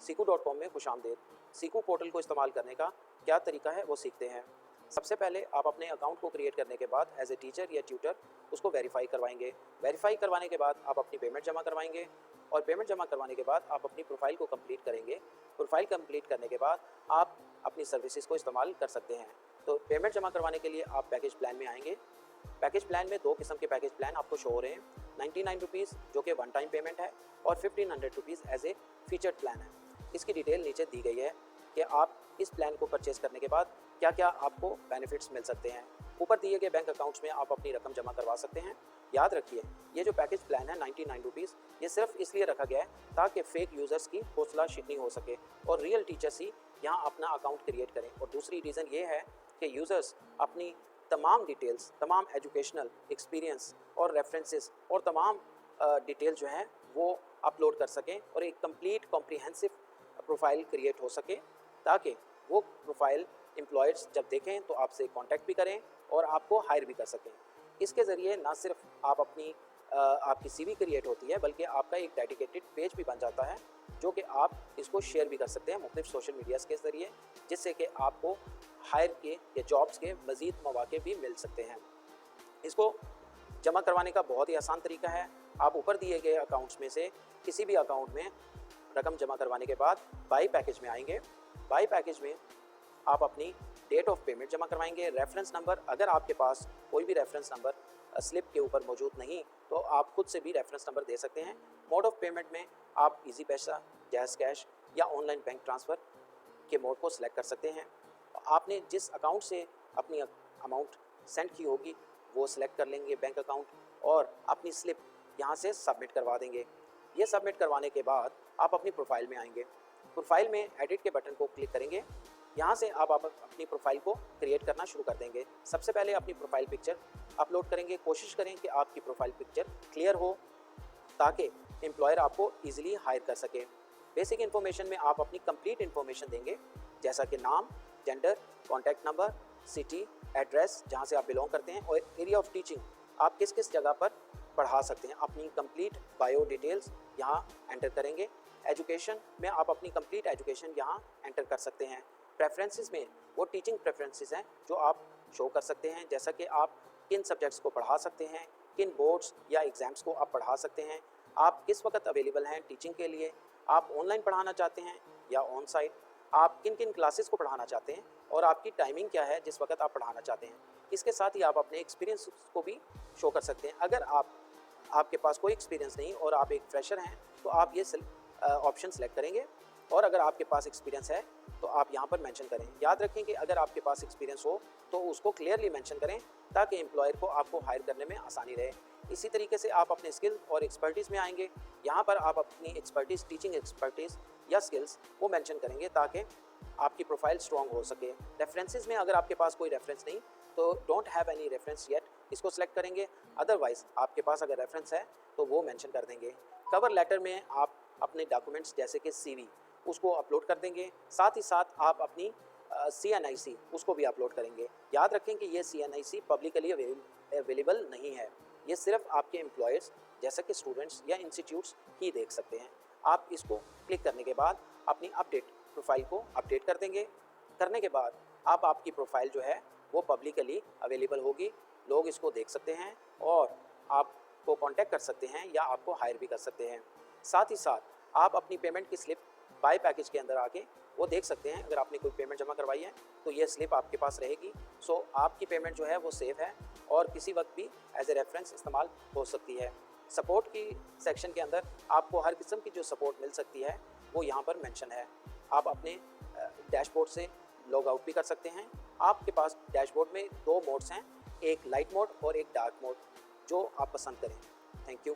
Seeku.com में खुशामदीद। Seeku portal को इस्तेमाल करने का क्या तरीका है वो सीखते हैं। सबसे पहले आप अपने अकाउंट को क्रिएट करने के बाद एज ए टीचर या ट्यूटर उसको वेरीफाई करवाएंगे। वेरीफाई करवाने के बाद आप अपनी पेमेंट जमा करवाएंगे और पेमेंट जमा करवाने के बाद आप अपनी प्रोफाइल को कंप्लीट करेंगे। प्रोफाइल कंप्लीट करने के बाद आप अपनी सर्विसेज को इस्तेमाल कर सकते हैं। तो पेमेंट जमा करवाने के लिए आप पैकेज प्लान में आएंगे। पैकेज प्लान में 2 किस्म के पैकेज प्लान आपको शो हो रहे हैं। 99 रुपीज़ जो कि वन टाइम पेमेंट है और 1500 rupees as a featured plan है। इसकी डिटेल नीचे दी गई है कि आप इस प्लान को परचेज करने के बाद क्या क्या आपको बेनिफिट्स मिल सकते हैं। ऊपर दिए गए बैंक अकाउंट्स में आप अपनी रकम जमा करवा सकते हैं। याद रखिए ये जो पैकेज प्लान है 99 रुपीज़ ये सिर्फ इसलिए रखा गया है ताकि फेक यूज़र्स की हौसला शिकनी हो सके और रियल टीचर्स ही यहाँ अपना अकाउंट क्रिएट करें। और दूसरी रीज़न ये है कि यूज़र्स अपनी तमाम डिटेल्स, तमाम एजुकेशनल एक्सपीरियंस और रेफरेंसेस और तमाम डिटेल जो हैं वो अपलोड कर सकें और एक कंप्लीट कॉम्प्रिहेंसिव प्रोफाइल क्रिएट हो सके ताकि वो प्रोफाइल एम्प्लॉयर्स जब देखें तो आपसे कांटेक्ट भी करें और आपको हायर भी कर सकें। इसके ज़रिए ना सिर्फ आप अपनी आपकी सीवी क्रिएट होती है बल्कि आपका एक डेडिकेटेड पेज भी बन जाता है जो कि आप इसको शेयर भी कर सकते हैं मुख्तलिफ सोशल मीडियाज़ के ज़रिए, जिससे कि आपको हायर के या जॉब्स के मज़ीद मौके भी मिल सकते हैं। इसको जमा करवाने का बहुत ही आसान तरीका है। आप ऊपर दिए गए अकाउंट्स में से किसी भी अकाउंट में रकम जमा करवाने के बाद बाई पैकेज में आएंगे। बाई पैकेज में आप अपनी डेट ऑफ पेमेंट जमा करवाएंगे। रेफरेंस नंबर, अगर आपके पास कोई भी रेफरेंस नंबर स्लिप के ऊपर मौजूद नहीं तो आप खुद से भी रेफरेंस नंबर दे सकते हैं। मोड ऑफ पेमेंट में आप इजी पैसा, जैज़ कैश या ऑनलाइन बैंक ट्रांसफ़र के मोड को सिलेक्ट कर सकते हैं। आपने जिस अकाउंट से अपनी अमाउंट सेंड की होगी वो सिलेक्ट कर लेंगे बैंक अकाउंट और अपनी स्लिप यहाँ से सबमिट करवा देंगे। ये सबमिट करवाने के बाद आप अपनी प्रोफाइल में आएंगे। प्रोफाइल में एडिट के बटन को क्लिक करेंगे। यहाँ से आप अपनी प्रोफाइल को क्रिएट करना शुरू कर देंगे। सबसे पहले अपनी प्रोफाइल पिक्चर अपलोड करेंगे। कोशिश करें कि आपकी प्रोफाइल पिक्चर क्लियर हो ताकि एम्प्लॉयर आपको ईजिली हायर कर सके। बेसिक इन्फॉर्मेशन में आप अपनी कंप्लीट इन्फॉर्मेशन देंगे जैसा कि नाम, gender, contact number, city, address जहाँ से आप बिलोंग करते हैं और एरिया ऑफ टीचिंग, आप किस किस जगह पर पढ़ा सकते हैं। अपनी कंप्लीट बायो डिटेल्स यहाँ एंटर करेंगे। एजुकेशन में आप अपनी कंप्लीट एजुकेशन यहाँ एंटर कर सकते हैं। प्रेफरेंसेस में वो टीचिंग प्रेफरेंसेस हैं जो आप शो कर सकते हैं, जैसा कि आप किन सब्जेक्ट्स को पढ़ा सकते हैं, किन बोर्ड्स या एग्ज़ाम्स को आप पढ़ा सकते हैं, आप किस वक्त अवेलेबल हैं टीचिंग के लिए, आप ऑनलाइन पढ़ाना चाहते हैं या ऑन साइट, आप किन किन क्लासेस को पढ़ाना चाहते हैं और आपकी टाइमिंग क्या है जिस वक्त आप पढ़ाना चाहते हैं। इसके साथ ही आप अपने एक्सपीरियंस को भी शो कर सकते हैं। अगर आपके पास कोई एक्सपीरियंस नहीं और आप एक फ्रेशर हैं तो आप ये ऑप्शन सेलेक्ट करेंगे और अगर आपके पास एक्सपीरियंस है तो आप यहाँ पर मेंशन करें। याद रखें कि अगर आपके पास एक्सपीरियंस हो तो उसको क्लियरली मेंशन करें ताकि एम्प्लॉयर को आपको हायर करने में आसानी रहे। इसी तरीके से आप अपने स्किल और एक्सपर्टीज़ में आएंगे। यहाँ पर आप अपनी एक्सपर्टीज़, टीचिंग एक्सपर्टीज़ या स्किल्स वो मेंशन करेंगे ताकि आपकी प्रोफाइल स्ट्रॉन्ग हो सके। रेफरेंसेस में अगर आपके पास कोई रेफरेंस नहीं तो don't have any reference yet, इसको सेलेक्ट करेंगे। अदरवाइज़ आपके पास अगर रेफरेंस है तो वो मेंशन कर देंगे। कवर लेटर में आप अपने डॉक्यूमेंट्स जैसे कि सीवी उसको अपलोड कर देंगे। साथ ही साथ आप अपनी CNIC उसको भी अपलोड करेंगे। याद रखें कि ये CNIC पब्लिकली अवेलेबल नहीं है, ये सिर्फ आपके एम्प्लॉयर्स जैसे कि स्टूडेंट्स या इंस्टीट्यूट्स ही देख सकते हैं। आप इसको क्लिक करने के बाद अपनी अपडेट प्रोफाइल को अपडेट कर देंगे। करने के बाद आपकी प्रोफाइल जो है वो पब्लिकली अवेलेबल होगी, लोग इसको देख सकते हैं और आपको कांटेक्ट कर सकते हैं या आपको हायर भी कर सकते हैं। साथ ही साथ आप अपनी पेमेंट की स्लिप बाय पैकेज के अंदर आके वो देख सकते हैं। अगर आपने कोई पेमेंट जमा करवाई है तो ये स्लिप आपके पास रहेगी। सो आपकी पेमेंट जो है वो सेफ है और किसी वक्त भी एज ए रेफरेंस इस्तेमाल हो सकती है। सपोर्ट की सेक्शन के अंदर आपको हर किस्म की जो सपोर्ट मिल सकती है वो यहाँ पर मेंशन है। आप अपने डैशबोर्ड से लॉग आउट भी कर सकते हैं। आपके पास डैशबोर्ड में 2 मोड्स हैं, एक लाइट मोड और एक डार्क मोड, जो आप पसंद करें। Thank you.